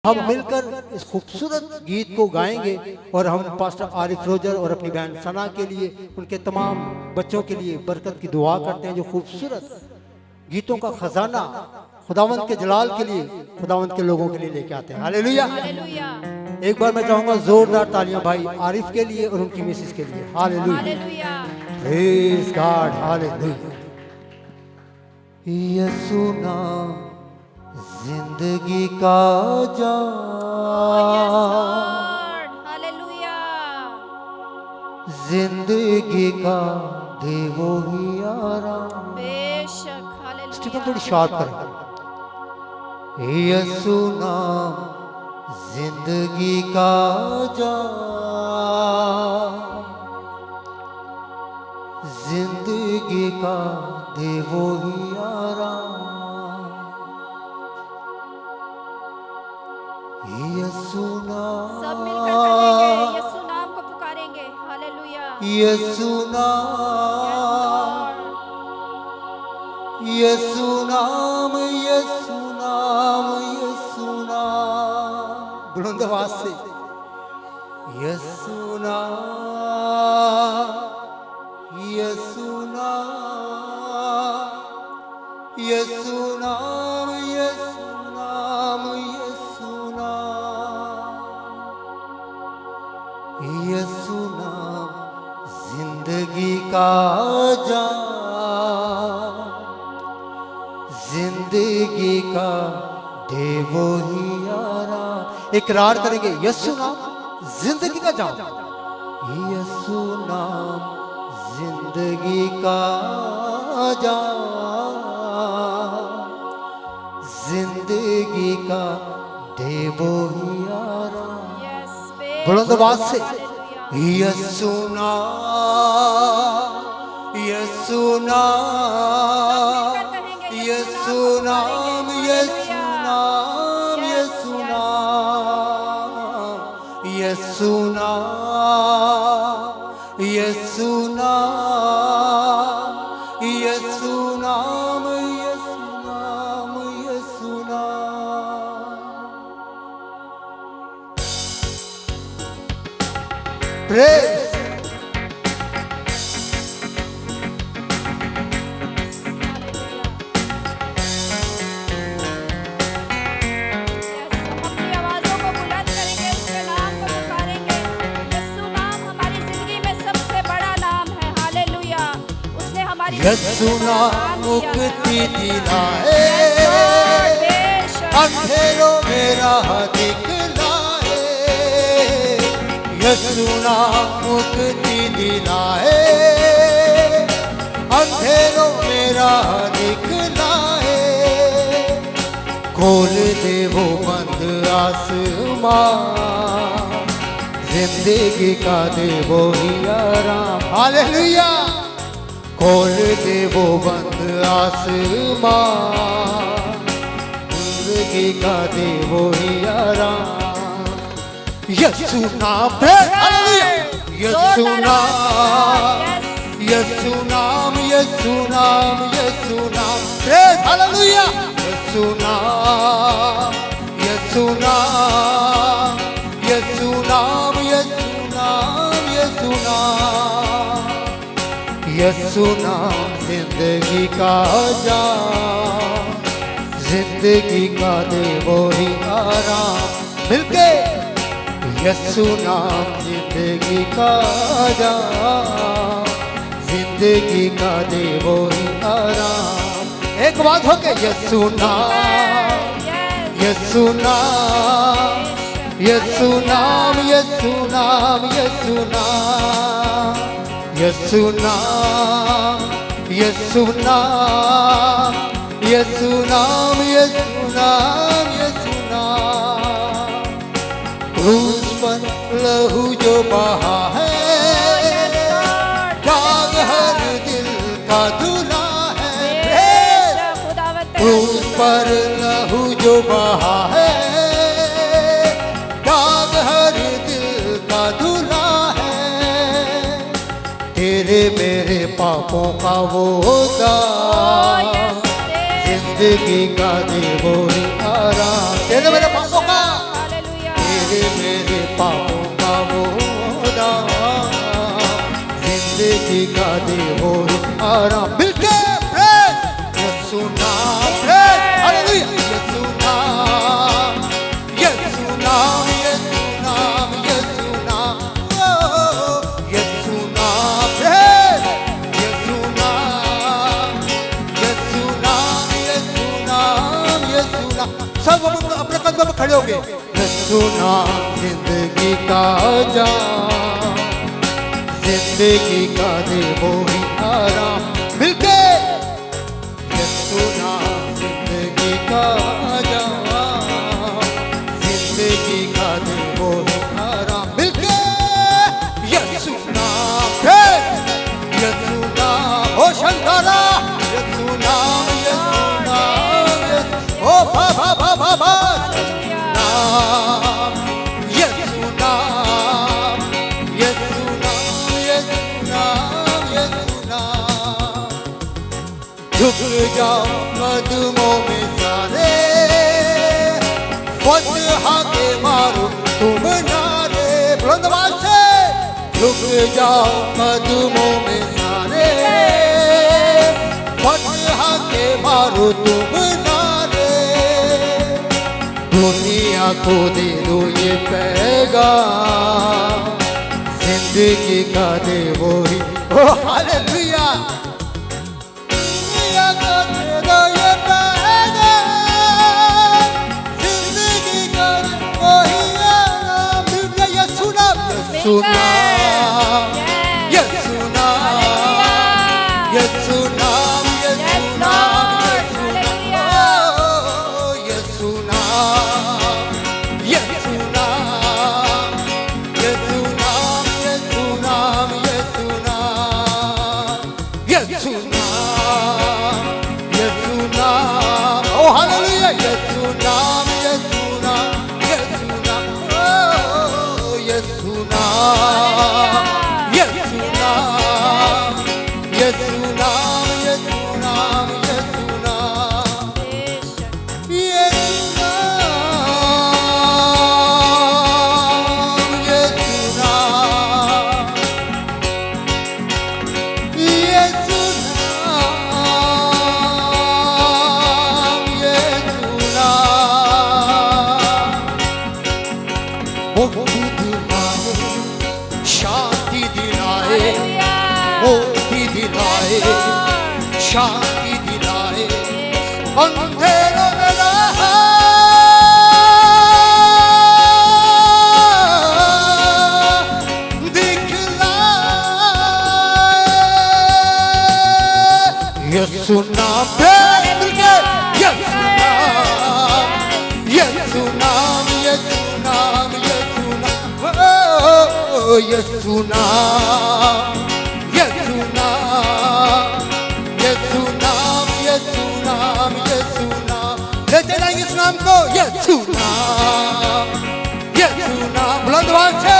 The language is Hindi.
हम मिलकर इस खूबसूरत गीत को गाएंगे और हम पास्टर आरिफ रोजर और अपनी बहन सना के लिए, उनके तमाम बच्चों के लिए बरकत की दुआ करते हैं, जो खूबसूरत गीतों का खजाना खुदावंत के जलाल के लिए, खुदावंत के लोगों के लिए लेके आते हैं। हालेलुया। एक बार मैं चाहूंगा जोरदार तालियां भाई आरिफ के लिए और उनकी मिसेस के लिए। Hallelujah, praise God, hallelujah. यीशु नाम जिंदगी का जिंदगी का देवो ही आराम। बेशक स्टीफन थोड़ी शार्प करें। यीशु नाम जिंदगी का जिंदगी का देवो ही आराम। यीशु नाम, सब मिलकर कहेंगे, यीशु नाम को पुकारेंगे। हालेलुया। यीशु नाम, यीशु नाम, यीशु नाम, यीशु नाम, बुलंद आवाज से यीशु नाम, यीशु नाम, यीशु नाम, यीशु नाम, यीशु नाम जिंदगी का जान, जिंदगी का देवो ही आराम। इकरार करेंगे, यीशु नाम जिंदगी का जान, यीशु नाम जिंदगी का जान, जिंदगी का देवो ही आराम। बुलंद आवाज से यीशु नाम, यीशु नाम, यीशु नाम, यीशु नाम, यीशु नाम, यीशु नाम, यीशु नाम, यीशु नाम, यीशु नाम, यीशु नाम। प्रेज यीशु नाम मुक्ति दिलाए, अंधेरों में राह दिखलाए। यीशु नाम मुक्ति दिलाए, अंधेरों में राह दिखलाए। खोल दे वो बंद आसमां, जिंदगी का दे वो ही आराम। हालेलुया। खोल दे वो बंद आसमां, जिंदगी का दे वो ही आराम। यीशु नाम, यीशु नाम, यीशु नाम, यीशु नाम, यीशु नाम, हालेलुया। यीशु नाम, यीशु नाम, यीशु नाम, यीशु नाम, यीशु नाम, यीशु नाम जिंदगी का जान, जिंदगी का दे वो ही आराम। मिलके यीशु नाम जिंदगी का जान, जिंदगी का दे वो ही आराम। एक बात हो के यीशु नाम, यीशु नाम, यीशु नाम, यीशु नाम, यीशु नाम, यीशु नाम, यीशु नाम, यीशु नाम, यीशु नाम, यीशु नाम। क्रूस पर लहू जो बहा है, दाग हर दिल का धुला है। क्रूस पर लहू जो बहा है, दाग हर दिल का धुला है। तेरे मेरे पापों का वो दाग, जिंदगी का दे वो ही आराम। तेरे मेरे पापों का दे मेरे पापों का वो दाम, जिंदगी का दे वो आराम। मिलके प्रेज यीशु नाम, प्रेज हालेलुया यीशु नाम, यीशु नाम, यीशु नाम, यीशु नाम, यीशु नाम, प्रेज यीशु नाम, यीशु नाम, यीशु नाम, यीशु नाम। सब अपने कदमों पर खड़े हो गए। यीशु नाम जिंदगी का जाम, जिंदगी का दे वो ही आराम। मिलके यीशु नाम जिंदगी का जाम, जिंदगी का दे वो ही आराम। मिलके यीशु नाम, यीशु नाम, ओ शंकरा यीशु नाम, यीशु नाम, ओ बाबा बाबा बाबा नाम, यीशु नाम, यीशु नाम, यीशु नाम, यीशु नाम। झुक जाओ कदमों में सारे, फतह के मारो तुम नारे, बुलंद आवाज से झुक जाओ कदमों में सारे, फतह के मारो तुम नारे। दुनिया को दे दो ये पैगाम, जिंदगी का दे वो ही, ओ हालेलुया। दुनिया को दे दो ये पैगाम, जिंदगी का दे वो ही आराम। मिलके यीशु नाम, यीशु नाम, यीशु नाम, यीशु नाम, यीशु नाम, यीशु नाम, यीशु नाम, यीशु नाम, यीशु नाम, यीशु नाम, यीशु नाम, यीशु नाम, ओ हालेलुया यीशु नाम, यीशु नाम, यीशु नाम, ओ यीशु नाम, यीशु नाम, यीशु नाम, यीशु नाम, यीशु नाम, यीशु नाम, यीशु नाम, यीशु नाम, यीशु नाम। मुक्ति दिलाए, शांति दिलाए, मुक्ति दिलाए, शांति दिलाए, अंधेरों में राह दिखलाए। यीशु नाम पे मिलके यीशु नाम, यीशु नाम, यीशु नाम, यीशु नाम, ओ यीशु नाम, यीशु नाम, यीशु नाम, यीशु नाम, यीशु नाम। ले चलेंगे इस नाम को, यीशु नाम, यीशु नाम, बुलंद आवाज से